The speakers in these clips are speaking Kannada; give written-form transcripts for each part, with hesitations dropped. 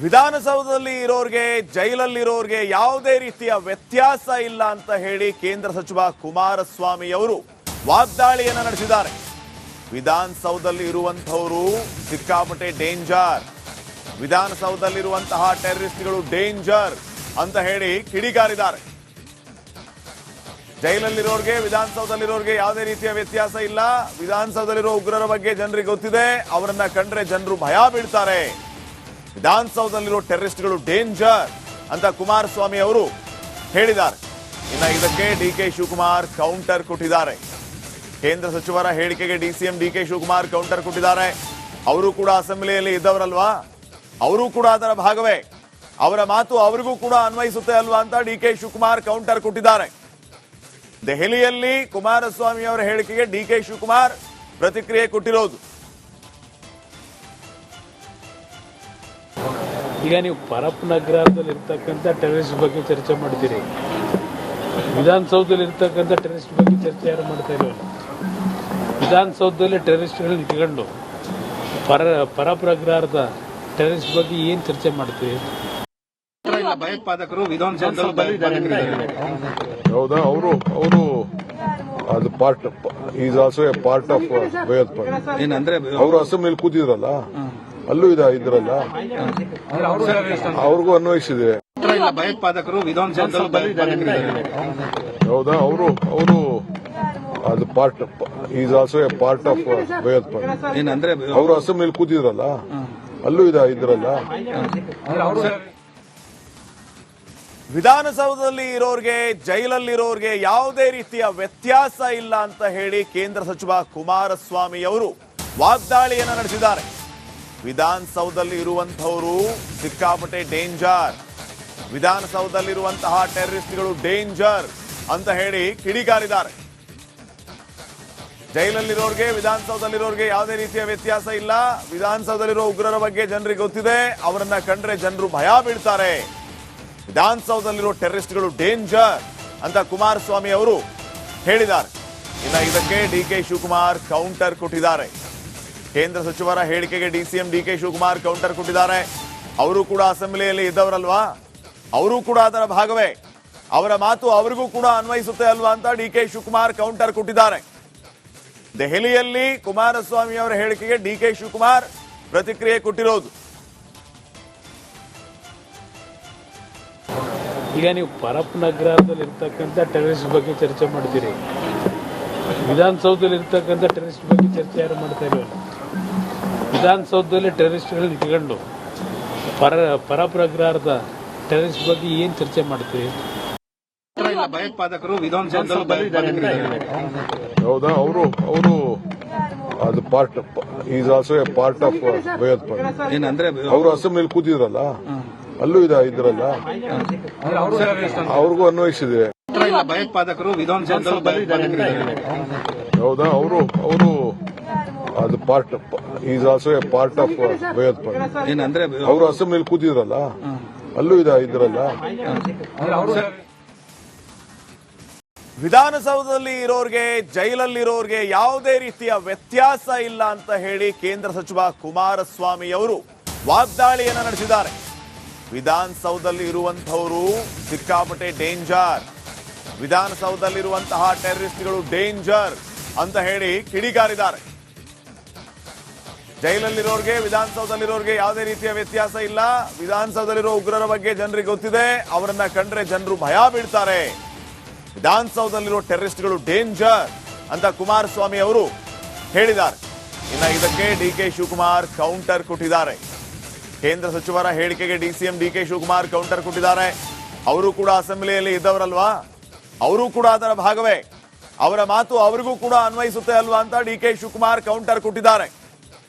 ವಿಧಾನಸೌಧದಲ್ಲಿ ಇರೋರಿಗೆ ಜೈಲಲ್ಲಿರೋರಿಗೆ ಯಾವುದೇ ರೀತಿಯ ವ್ಯತ್ಯಾಸ ಇಲ್ಲ ಅಂತ ಹೇಳಿ ಕೇಂದ್ರ ಸಚಿವ ಕುಮಾರಸ್ವಾಮಿ ಅವರು ವಾಗ್ದಾಳಿಯನ್ನ ನಡೆಸಿದ್ದಾರೆ. ವಿಧಾನಸೌಧದಲ್ಲಿ ಇರುವಂತವರು ಸಿಕ್ಕಾಪಟ್ಟೆ ಡೇಂಜರ್, ವಿಧಾನಸೌಧದಲ್ಲಿರುವಂತಹ ಟೆರರಿಸ್ಟ್ಗಳು ಡೇಂಜರ್ ಅಂತ ಹೇಳಿ ಕಿಡಿಕಾರಿದ್ದಾರೆ. ಜೈಲಲ್ಲಿರೋರಿಗೆ ವಿಧಾನಸೌಧದಲ್ಲಿರೋರಿಗೆ ಯಾವುದೇ ರೀತಿಯ ವ್ಯತ್ಯಾಸ ಇಲ್ಲ. ವಿಧಾನಸೌಧದಲ್ಲಿರೋ ಉಗ್ರರ ಬಗ್ಗೆ ಜನರಿಗೆ ಗೊತ್ತಿದೆ, ಅವರನ್ನ ಕಂಡ್ರೆ ಜನರು ಭಯ ಬೀಳ್ತಾರೆ. ವಿಧಾನಸೌಧದಲ್ಲಿರೋ ಟೆರರಿಸ್ಟ್ಗಳು ಡೇಂಜರ್ ಅಂತ ಕುಮಾರಸ್ವಾಮಿ ಅವರು ಹೇಳಿದ್ದಾರೆ. ಇನ್ನು ಇದಕ್ಕೆ ಡಿಕೆ ಶಿವಕುಮಾರ್ ಕೌಂಟರ್ ಕೊಟ್ಟಿದ್ದಾರೆ. ಕೇಂದ್ರ ಸಚಿವರ ಹೇಳಿಕೆಗೆ ಡಿಸಿಎಂ ಡಿಕೆ ಶಿವಕುಮಾರ್ ಕೌಂಟರ್ ಕೊಟ್ಟಿದ್ದಾರೆ. ಅವರು ಕೂಡ ಅಸೆಂಬ್ಲಿಯಲ್ಲಿ ಇದ್ದವರಲ್ವಾ, ಅವರು ಕೂಡ ಅದರ ಭಾಗವೇ, ಅವರ ಮಾತು ಅವರಿಗೂ ಕೂಡ ಅನ್ವಯಿಸುತ್ತೆ ಅಲ್ವಾ ಅಂತ ಡಿಕೆ ಶಿವಕುಮಾರ್ ಕೌಂಟರ್ ಕೊಟ್ಟಿದ್ದಾರೆ. ದೆಹಲಿಯಲ್ಲಿ ಕುಮಾರಸ್ವಾಮಿ ಅವರ ಹೇಳಿಕೆಗೆ ಡಿಕೆ ಶಿವಕುಮಾರ್ ಪ್ರತಿಕ್ರಿಯೆ ಕೊಟ್ಟಿರೋದು. ಈಗ ನೀವು ಪರಪ್ ನಗರದಲ್ಲಿ ಇರ್ತಕ್ಕಂಥ ಟೆರರಿಸ್ಟ್ ಬಗ್ಗೆ ಚರ್ಚೆ ಮಾಡ್ತೀರಿ, ವಿಧಾನಸೌಧದಲ್ಲಿ ಇರ್ತಕ್ಕಂಥ ಟೆರರಿಸ್ಟ್ ಬಗ್ಗೆ ಚರ್ಚೆ ಯಾರು ಮಾಡ್ತಾ ಇರೋಲ್ಲ. ವಿಧಾನಸೌಧದಲ್ಲಿ ಟೆರರಿಸ್ಟ್ಗಳನ್ನ ಇಟ್ಕೊಂಡು ಪರಪ್ ನಗರದ ಟೆರರಿಸ್ಟ್ ಬಗ್ಗೆ ಏನ್ ಚರ್ಚೆ ಮಾಡ್ತೀರಿ? ಭಯೋತ್ಪಾದಕರು ವಿಧಾನಸೌಧದಲ್ಲಿ ಹೌದಾ? ಅವರು ಅದು part is also A part of ಭಯೋತ್ಪಾದಕ. ಏನಂದ್ರೆ ಅವರು ಅಸೆಂಬ್ಲಿಯಲ್ಲಿ ಕೂತಿದ್ರಲ್ಲ, ಅಲ್ಲೂ ಇದ್ರಲ್ಲ, ಅವ್ರಿಗೂ ಅನ್ವಯಿಸಿದೆ. ಭಯೋತ್ಪಾದಕರು ವಿಧಾನಸೌಧದಲ್ಲಿ ಹೌದಾ? ಅವರು ಅದು part is also A part of ಭಯೋತ್ಪಾದಕ. ಏನಂದ್ರೆ ಅವರು ಅಸೆಂಬ್ಲಿಯಲ್ಲಿ ಕೂತಿದ್ರಲ್ಲ, ಅಲ್ಲೂ ಇದ್ರಲ್ಲ. ವಿಧಾನಸೌಧದಲ್ಲಿ ಇರೋರಿಗೆ ಜೈಲಲ್ಲಿರೋರಿಗೆ ಯಾವುದೇ ರೀತಿಯ ವ್ಯತ್ಯಾಸ ಇಲ್ಲ ಅಂತ ಹೇಳಿ ಕೇಂದ್ರ ಸಚಿವ ಕುಮಾರಸ್ವಾಮಿ ಅವರು ವಾಗ್ದಾಳಿಯನ್ನ ನಡೆಸಿದ್ದಾರೆ. ವಿಧಾನಸೌಧದಲ್ಲಿ ಇರುವಂತವರು ಸಿಕ್ಕಾಪಟ್ಟೆ ಡೇಂಜರ್, ವಿಧಾನಸೌಧದಲ್ಲಿರುವಂತಹ ಟೆರರಿಸ್ಟ್ಗಳು ಡೇಂಜರ್ ಅಂತ ಹೇಳಿ ಕಿಡಿಕಾರಿದ್ದಾರೆ. ಜೈಲಲ್ಲಿರೋರಿಗೆ ವಿಧಾನಸೌಧದಲ್ಲಿರೋರಿಗೆ ಯಾವುದೇ ರೀತಿಯ ವ್ಯತ್ಯಾಸ ಇಲ್ಲ. ವಿಧಾನಸೌಧದಲ್ಲಿರೋ ಉಗ್ರರ ಬಗ್ಗೆ ಜನರಿಗೆ ಗೊತ್ತಿದೆ, ಅವರನ್ನ ಕಂಡ್ರೆ ಜನರು ಭಯ ಬೀಳ್ತಾರೆ. ವಿಧಾನಸೌಧದಲ್ಲಿರೋ ಟೆರರಿಸ್ಟ್ಗಳು ಡೇಂಜರ್ ಅಂತ ಕುಮಾರಸ್ವಾಮಿ ಅವರು ಹೇಳಿದ್ದಾರೆ. ಇನ್ನು ಇದಕ್ಕೆ ಡಿಕೆ ಶಿವಕುಮಾರ್ ಕೌಂಟರ್ ಕೊಟ್ಟಿದ್ದಾರೆ. ಕೇಂದ್ರ ಸಚಿವರ ಹೇಳಿಕೆಗೆ ಡಿಸಿಎಂ ಡಿಕೆ ಶಿವಕುಮಾರ್ ಕೌಂಟರ್ ಕೊಟ್ಟಿದ್ದಾರೆ. ಅವರು ಕೂಡ ಅಸೆಂಬ್ಲಿಯಲ್ಲಿ ಇದ್ದವರಲ್ವಾ, ಅವರು ಕೂಡ ಅದರ ಭಾಗವೇ, ಅವರ ಮಾತು ಅವರಿಗೂ ಕೂಡ ಅನ್ವಯಿಸುತ್ತೆ ಅಲ್ವಾ ಅಂತ ಡಿಕೆ ಶಿವಕುಮಾರ್ ಕೌಂಟರ್ ಕೊಟ್ಟಿದ್ದಾರೆ. ದೆಹಲಿಯಲ್ಲಿ ಕುಮಾರಸ್ವಾಮಿ ಅವರ ಹೇಳಿಕೆಗೆ ಡಿಕೆ ಶಿವಕುಮಾರ್ ಪ್ರತಿಕ್ರಿಯೆ ಕೊಟ್ಟಿರೋದು. ಈಗ ನೀವು ಪರಪ್ ನಗರದಲ್ಲಿ ಇರ್ತಕ್ಕಂಥ ಟೆರರಿಸ್ಟ್ ಬಗ್ಗೆ ಚರ್ಚೆ ಮಾಡ್ತೀರಿ, ವಿಧಾನಸೌಧದಲ್ಲಿ ಇರ್ತಕ್ಕಂಥ ಟೆರರಿಸ್ಟ್ ಬಗ್ಗೆ ಚರ್ಚೆ ಯಾರು ಮಾಡ್ತಾ ಇರೋಲ್ಲ. ವಿಧಾನಸೌಧದಲ್ಲಿ ಟೆರರಿಸ್ಟ್ಗಳನ್ನ ಇಟ್ಕೊಂಡು ಪರಪ್ ನಗರದ ಟೆರರಿಸ್ಟ್ ಬಗ್ಗೆ ಏನ್ ಚರ್ಚೆ ಮಾಡ್ತೀರಿ? ಭಯೋತ್ಪಾದಕರು ವಿಧಾನಸೌಧದಲ್ಲಿ ಹೌದಾ? ಅವರು ಅದು part is also A part of ಭಯೋತ್ಪಾದಕ. ಏನಂದ್ರೆ ಅವರು ಅಸೆಂಬ್ಲಿಯಲ್ಲಿ ಕೂತಿದ್ರಲ್ಲ, ಅಲ್ಲೂ ಇದ್ರಲ್ಲ, ಅವ್ರಿಗೂ ಅನ್ವಯಿಸಿದೆ. ಭಯೋತ್ಪಾದಕರು ವಿಧಾನಸೌಧದಲ್ಲಿ ಹೌದಾ? ಅವರು ಅದು part is also A part of ಭಯೋತ್ಪಾದಕ. ಏನಂದ್ರೆ ಅವರು ಅಸೆಂಬ್ಲಿಯಲ್ಲಿ ಕೂತಿದ್ರಲ್ಲ, ಅಲ್ಲೂ ಇದ್ರಲ್ಲ. ವಿಧಾನಸೌಧದಲ್ಲಿ ಇರೋರಿಗೆ ಜೈಲಲ್ಲಿರೋರಿಗೆ ಯಾವುದೇ ರೀತಿಯ ವ್ಯತ್ಯಾಸ ಇಲ್ಲ ಅಂತ ಹೇಳಿ ಕೇಂದ್ರ ಸಚಿವ ಕುಮಾರಸ್ವಾಮಿ ಅವರು ವಾಗ್ದಾಳಿಯನ್ನ ನಡೆಸಿದ್ದಾರೆ. ವಿಧಾನಸೌಧದಲ್ಲಿ ಇರುವಂತವರು ಸಿಕ್ಕಾಪಟ್ಟೆ ಡೇಂಜರ್, ವಿಧಾನಸೌಧದಲ್ಲಿರುವಂತಹ ಟೆರರಿಸ್ಟ್ಗಳು ಡೇಂಜರ್ ಅಂತ ಹೇಳಿ ಕಿಡಿಕಾರಿದ್ದಾರೆ. ಜೈಲಲ್ಲಿರೋರಿಗೆ ವಿಧಾನಸೌಧದಲ್ಲಿರೋರಿಗೆ ಯಾವುದೇ ರೀತಿಯ ವ್ಯತ್ಯಾಸ ಇಲ್ಲ. ವಿಧಾನಸೌಧದಲ್ಲಿರೋ ಉಗ್ರರ ಬಗ್ಗೆ ಜನರಿಗೆ ಗೊತ್ತಿದೆ, ಅವರನ್ನ ಕಂಡ್ರೆ ಜನರು ಭಯ ಬೀಳ್ತಾರೆ. ವಿಧಾನಸೌಧದಲ್ಲಿರೋ ಟೆರರಿಸ್ಟ್ಗಳು ಡೇಂಜರ್ ಅಂತ ಕುಮಾರಸ್ವಾಮಿ ಅವರು ಹೇಳಿದ್ದಾರೆ. ಇನ್ನು ಇದಕ್ಕೆ ಡಿಕೆ ಶಿವಕುಮಾರ್ ಕೌಂಟರ್ ಕೊಟ್ಟಿದ್ದಾರೆ. ಕೇಂದ್ರ ಸಚಿವರ ಹೇಳಿಕೆಗೆ ಡಿಸಿಎಂ ಡಿಕೆ ಶಿವಕುಮಾರ್ ಕೌಂಟರ್ ಕೊಟ್ಟಿದ್ದಾರೆ. ಅವರು ಕೂಡ ಅಸೆಂಬ್ಲಿಯಲ್ಲಿ ಇದ್ದವರಲ್ವಾ, ಅವರು ಕೂಡ ಅದರ ಭಾಗವೇ, ಅವರ ಮಾತು ಅವರಿಗೂ ಕೂಡ ಅನ್ವಯಿಸುತ್ತೆ ಅಲ್ವಾ ಅಂತ ಡಿಕೆ ಶಿವಕುಮಾರ್ ಕೌಂಟರ್ ಕೊಟ್ಟಿದ್ದಾರೆ.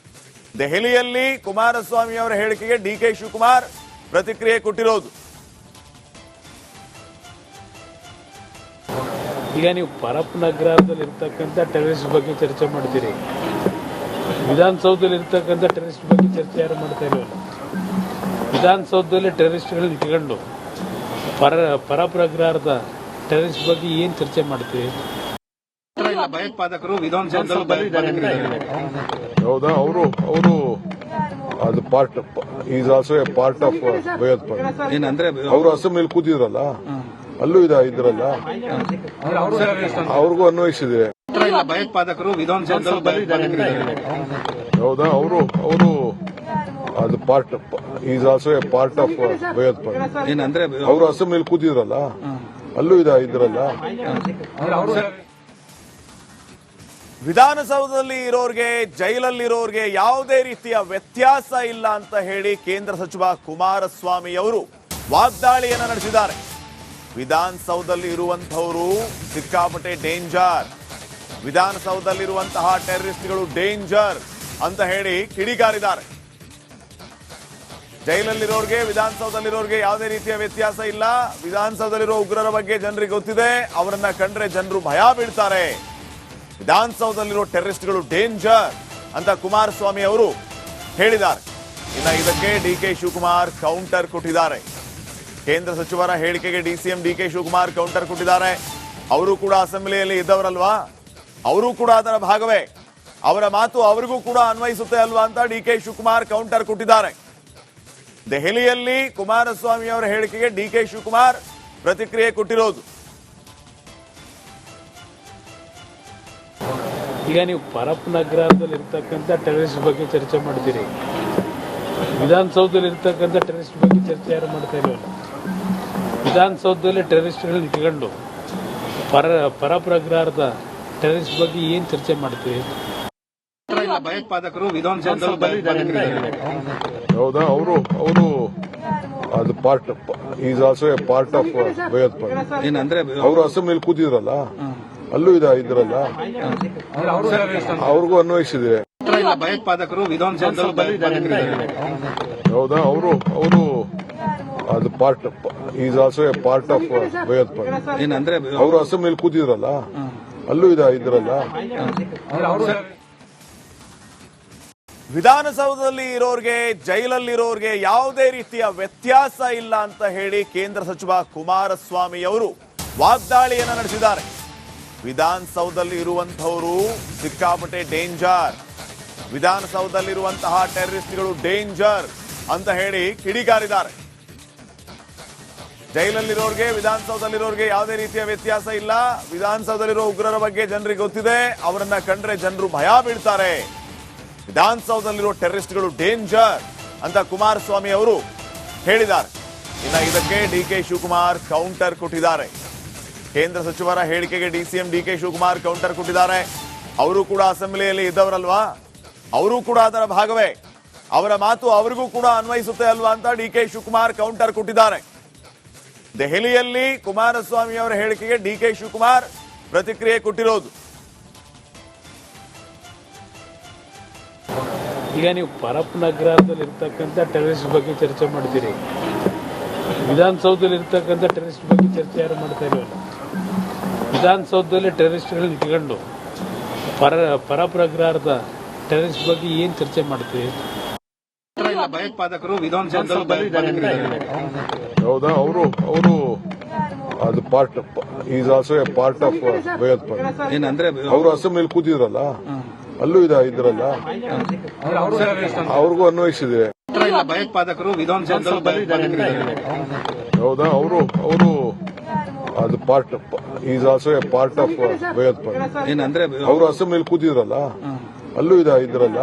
ದೆಹಲಿಯಲ್ಲಿ ಕುಮಾರಸ್ವಾಮಿ ಅವರ ಹೇಳಿಕೆಗೆ ಡಿಕೆ ಶಿವಕುಮಾರ್ ಪ್ರತಿಕ್ರಿಯೆ ಕೊಟ್ಟಿರೋದು. ಈಗ ನೀವು ಪರಪ್ ನಗರದಲ್ಲಿ ಇರ್ತಕ್ಕಂಥ ಟೆರರಿಸ್ಟ್ ಬಗ್ಗೆ ಚರ್ಚೆ ಮಾಡ್ತೀರಿ, ವಿಧಾನಸೌಧದಲ್ಲಿ ಇರ್ತಕ್ಕಂಥ ಟೆರರಿಸ್ಟ್ ಬಗ್ಗೆ ಚರ್ಚೆ ಯಾರು ಮಾಡ್ತಾ ಇರೋಲ್ಲ. ವಿಧಾನಸೌಧದಲ್ಲಿ ಟೆರರಿಸ್ಟ್ಗಳನ್ನ ಇಟ್ಕೊಂಡು ಪರಪ್ ನಗರದ ಟೆರರಿಸ್ಟ್ ಬಗ್ಗೆ ಏನ್ ಚರ್ಚೆ ಮಾಡ್ತೀರಿ? ಭಯೋತ್ಪಾದಕರು ವಿಧಾನಸೌಧದಲ್ಲಿ ಹೌದಾ? ಅವರು ಅದು part is also A part of ಭಯೋತ್ಪಾದನೆ. ಏನಂದ್ರೆ ಅವರು ಅಸೆಂಬ್ಲಿಲಿ ಕೂತಿದ್ರಲ್ಲ, ಅಲ್ಲೂ ಇದ್ರಲ್ಲ, ಅವ್ರಿಗೂ ಅನ್ವಯಿಸಿದೆ. ಇಲ್ಲ, ಭಯೋತ್ಪಾದಕರು ವಿಧಾನಸೌಧದಲ್ಲೂ ಬಂದಿದ್ದಾರೆ. ಹೌದಾ? ಅವರು ಅದು part is also A part of ಭಯೋತ್ಪಾದನೆ. ಏನಂದ್ರೆ ಅವರು ಅಸೆಂಬ್ಲಿಲಿ ಕೂತಿದ್ರಲ್ಲ, ಅಲ್ಲೂ ಇದ್ರಲ್ಲ. ವಿಧಾನಸೌಧದಲ್ಲಿ ಇರೋರ್ಗೆ ಜೈಲಲ್ಲಿರೋರ್ಗೆ ಯಾವುದೇ ರೀತಿಯ ವ್ಯತ್ಯಾಸ ಇಲ್ಲ ಅಂತ ಹೇಳಿ ಕೇಂದ್ರ ಸಚಿವ ಕುಮಾರಸ್ವಾಮಿ ಅವರು ವಾಗ್ದಾಳಿಯನ್ನ ನಡೆಸಿದ್ದಾರೆ. ವಿಧಾನಸೌಧದಲ್ಲಿ ಇರುವಂತಹವರು ಸಿಕ್ಕಾಪಟ್ಟೆ ಡೇಂಜರ್, ವಿಧಾನಸೌಧದಲ್ಲಿರುವಂತಹ ಟೆರರಿಸ್ಟ್ಗಳು ಡೇಂಜರ್ ಅಂತ ಹೇಳಿ ಕಿಡಿಕಾರಿದ್ದಾರೆ. ಜೈಲಲ್ಲಿರೋರ್ಗೆ ವಿಧಾನಸೌಧದಲ್ಲಿರೋರ್ಗೆ ಯಾವುದೇ ರೀತಿಯ ವ್ಯತ್ಯಾಸ ಇಲ್ಲ, ವಿಧಾನಸೌಧದಲ್ಲಿರೋ ಉಗ್ರರ ಬಗ್ಗೆ ಜನರಿಗೆ ಗೊತ್ತಿದೆ, ಅವರನ್ನ ಕಂಡ್ರೆ ಜನರು ಭಯ ಬೀಳ್ತಾರೆ, ವಿಧಾನಸೌಧದಲ್ಲಿರೋ ಟೆರರಿಸ್ಟ್ಗಳು ಡೇಂಜರ್ ಅಂತ ಕುಮಾರಸ್ವಾಮಿ ಅವರು ಹೇಳಿದ್ದಾರೆ. ಇನ್ನು ಇದಕ್ಕೆ ಡಿಕೆ ಶಿವಕುಮಾರ್ ಕೌಂಟರ್ ಕೊಟ್ಟಿದ್ದಾರೆ. ಕೇಂದ್ರ ಸಚಿವರ ಹೇಳಿಕೆಗೆ ಡಿಸಿಎಂ ಡಿಕೆ ಶಿವಕುಮಾರ್ ಕೌಂಟರ್ ಕೊಟ್ಟಿದ್ದಾರೆ. ಅವರು ಕೂಡ ಅಸೆಂಬ್ಲಿಯಲ್ಲಿ ಇದ್ದವರಲ್ವಾ, ಅವರು ಕೂಡ ಅದರ ಭಾಗವೇ, ಅವರ ಮಾತು ಅವರಿಗೂ ಕೂಡ ಅನ್ವಯಿಸುತ್ತೆ ಅಲ್ವಾ ಅಂತ ಡಿಕೆ ಶಿವಕುಮಾರ್ ಕೌಂಟರ್ ಕೊಟ್ಟಿದ್ದಾರೆ. ದೆಹಲಿಯಲ್ಲಿ ಕುಮಾರಸ್ವಾಮಿ ಅವರ ಹೇಳಿಕೆಗೆ ಡಿಕೆ ಶಿವಕುಮಾರ್ ಪ್ರತಿಕ್ರಿಯೆ ಕೊಟ್ಟಿರೋದು. ಈಗ ನೀವು ಪರಪ್ ನಗರದಲ್ಲಿ ಇರ್ತಕ್ಕಂಥ ಟೆರರಿಸ್ಟ್ ಬಗ್ಗೆ ಚರ್ಚೆ ಮಾಡ್ತೀರಿ, ವಿಧಾನಸೌಧದಲ್ಲಿ ಇರ್ತಕ್ಕಂಥ ಟೆರರಿಸ್ಟ್ ಬಗ್ಗೆ ಚರ್ಚೆ ಯಾರು ಮಾಡ್ತಾ ಇಲ್ವಲ್ಲ. ವಿಧಾನಸೌಧದಲ್ಲಿ ಟೆರರಿಸ್ಟ್ಗಳನ್ನ ಇಟ್ಕೊಂಡು ಪರಪ್ರಗ್ರಹದ ಟೆರರಿಸ್ಟ್ ಬಗ್ಗೆ ಏನ್ ಚರ್ಚೆ ಮಾಡ್ತೀವಿ? ಇಲ್ಲ, ಭಯೋತ್ಪಾದಕರು ವಿಧಾನಸೌಧದಲ್ಲೂ ಬಂದಿದ್ದಾರೆ. ಹೌದಾ? ಅವರು ಅದು part is also A part of ಭಯೋತ್ಪಾದನೆ. ಏನಂದ್ರೆ ಅವರು ಅಸೆಂಬ್ಲಿಲಿ ಕೂತಿದ್ರಲ್ಲ, ಅಲ್ಲೂ ಇದ್ರಲ್ಲ, ಅವ್ರಿಗೂ ಅನ್ವಯಿಸಿದೆ. ಇಲ್ಲ, ಭಯೋತ್ಪಾದಕರು ವಿಧಾನಸೌಧದಲ್ಲೂ ಬಂದಿದ್ದಾರೆ. ಹೌದಾ? ಅವರು ಅದು part is also A part of ಭಯೋತ್ಪಾದನೆ. ಏನಂದ್ರೆ ಅವರು ಅಸೆಂಬ್ಲಿಲಿ ಕೂತಿದ್ರಲ್ಲ, ಅಲ್ಲೂ ಇದ್ರಲ್ಲ. ವಿಧಾನಸೌಧದಲ್ಲಿ ಇರೋರ್ಗೆ ಜೈಲಲ್ಲಿರೋರ್ಗೆ ಯಾವುದೇ ರೀತಿಯ ವ್ಯತ್ಯಾಸ ಇಲ್ಲ ಅಂತ ಹೇಳಿ ಕೇಂದ್ರ ಸಚಿವ ಕುಮಾರಸ್ವಾಮಿ ಅವರು ವಾಗ್ದಾಳಿಯನ್ನ ನಡೆಸಿದ್ದಾರೆ. ವಿಧಾನಸೌಧದಲ್ಲಿ ಇರುವಂತಹವರು ಸಿಕ್ಕಾಪಟ್ಟೆ ಡೇಂಜರ್, ವಿಧಾನಸೌಧದಲ್ಲಿರುವಂತಹ ಟೆರರಿಸ್ಟ್ಗಳು ಡೇಂಜರ್ ಅಂತ ಹೇಳಿ ಕಿಡಿಕಾರಿದ್ದಾರೆ. ಜೈಲಲ್ಲಿರೋರ್ಗೆ ವಿಧಾನಸೌಧದಲ್ಲಿರೋರ್ಗೆ ಯಾವುದೇ ರೀತಿಯ ವ್ಯತ್ಯಾಸ ಇಲ್ಲ, ವಿಧಾನಸೌಧದಲ್ಲಿರೋ ಉಗ್ರರ ಬಗ್ಗೆ ಜನರಿಗೆ ಗೊತ್ತಿದೆ, ಅವರನ್ನ ಕಂಡ್ರೆ ಜನರು ಭಯ ಬೀಳ್ತಾರೆ, ವಿಧಾನಸೌಧದಲ್ಲಿರೋ ಟೆರರಿಸ್ಟ್ಗಳು ಡೇಂಜರ್ ಅಂತ ಕುಮಾರಸ್ವಾಮಿ ಅವರು ಹೇಳಿದ್ದಾರೆ. ಇನ್ನು ಇದಕ್ಕೆ ಡಿಕೆ ಶಿವಕುಮಾರ್ ಕೌಂಟರ್ ಕೊಟ್ಟಿದ್ದಾರೆ. ಕೇಂದ್ರ ಸಚಿವರ ಹೇಳಿಕೆಗೆ ಡಿಸಿಎಂ ಡಿಕೆ ಶಿವಕುಮಾರ್ ಕೌಂಟರ್ ಕೊಟ್ಟಿದ್ದಾರೆ. ಅವರು ಕೂಡ ಅಸೆಂಬ್ಲಿಯಲ್ಲಿ ಇದ್ದವರಲ್ವಾ, ಅವರು ಕೂಡ ಅದರ ಭಾಗವೇ, ಅವರ ಮಾತು ಅವರಿಗೂ ಕೂಡ ಅನ್ವಯಿಸುತ್ತೆ ಅಲ್ವಾ ಅಂತ ಡಿಕೆ ಶಿವಕುಮಾರ್ ಕೌಂಟರ್ ಕೊಟ್ಟಿದ್ದಾರೆ. ದೆಹಲಿಯಲ್ಲಿ ಕುಮಾರಸ್ವಾಮಿ ಅವರ ಹೇಳಿಕೆಗೆ ಡಿಕೆ ಶಿವಕುಮಾರ್ ಪ್ರತಿಕ್ರಿಯೆ ಕೊಟ್ಟಿರೋದು. ಈಗ ನೀವು ಪರಪ್ ನಗರದಲ್ಲಿ ಇರ್ತಕ್ಕಂಥ ಟೆರರಿಸ್ಟ್ ಬಗ್ಗೆ ಚರ್ಚೆ ಮಾಡ್ತೀರಿ, ವಿಧಾನಸೌಧದಲ್ಲಿ ಇರ್ತಕ್ಕಂಥ ಟೆರರಿಸ್ಟ್ ಬಗ್ಗೆ ಚರ್ಚೆ ಯಾರು ಮಾಡ್ತಾ ಇಲ್ವಲ್ಲ. ವಿಧಾನಸೌಧದಲ್ಲಿ ಟೆರರಿಸ್ಟ್ಗಳನ್ನ ಇಟ್ಕೊಂಡು ಪರಪ್ರಗ್ರಹದ ಟೆರರಿಸ್ಟ್ ಬಗ್ಗೆ ಏನ್ ಚರ್ಚೆ ಮಾಡ್ತೀವಿ? ಇಲ್ಲ, ಭಯೋತ್ಪಾದಕರು ವಿಧಾನಸೌಧದಲ್ಲೂ ಬಂದಿದ್ದಾರೆ. ಹೌದಾ? ಅವರು ಅದು part is also A part of ಭಯೋತ್ಪಾದನೆ. ಏನಂದ್ರೆ ಅವರು ಅಸೆಂಬ್ಲಿಲಿ ಕೂತಿದ್ರಲ್ಲ, ಅಲ್ಲೂ ಇದ್ರಲ್ಲ, ಅವ್ರಿಗೂ ಅನ್ವಯಿಸಿದೆ. ಇಲ್ಲ, ಭಯೋತ್ಪಾದಕರು ವಿಧಾನಸೌಧದಲ್ಲೂ ಬಂದಿದ್ದಾರೆ. ಹೌದಾ? ಅವರು ಅದು part is also A part of ಭಯೋತ್ಪಾದನೆ. ಏನಂದ್ರೆ ಅವರು ಅಸೆಂಬ್ಲಿಲಿ ಕೂತಿದ್ರಲ್ಲ, ಅಲ್ಲೂ ಇದ್ರಲ್ಲ.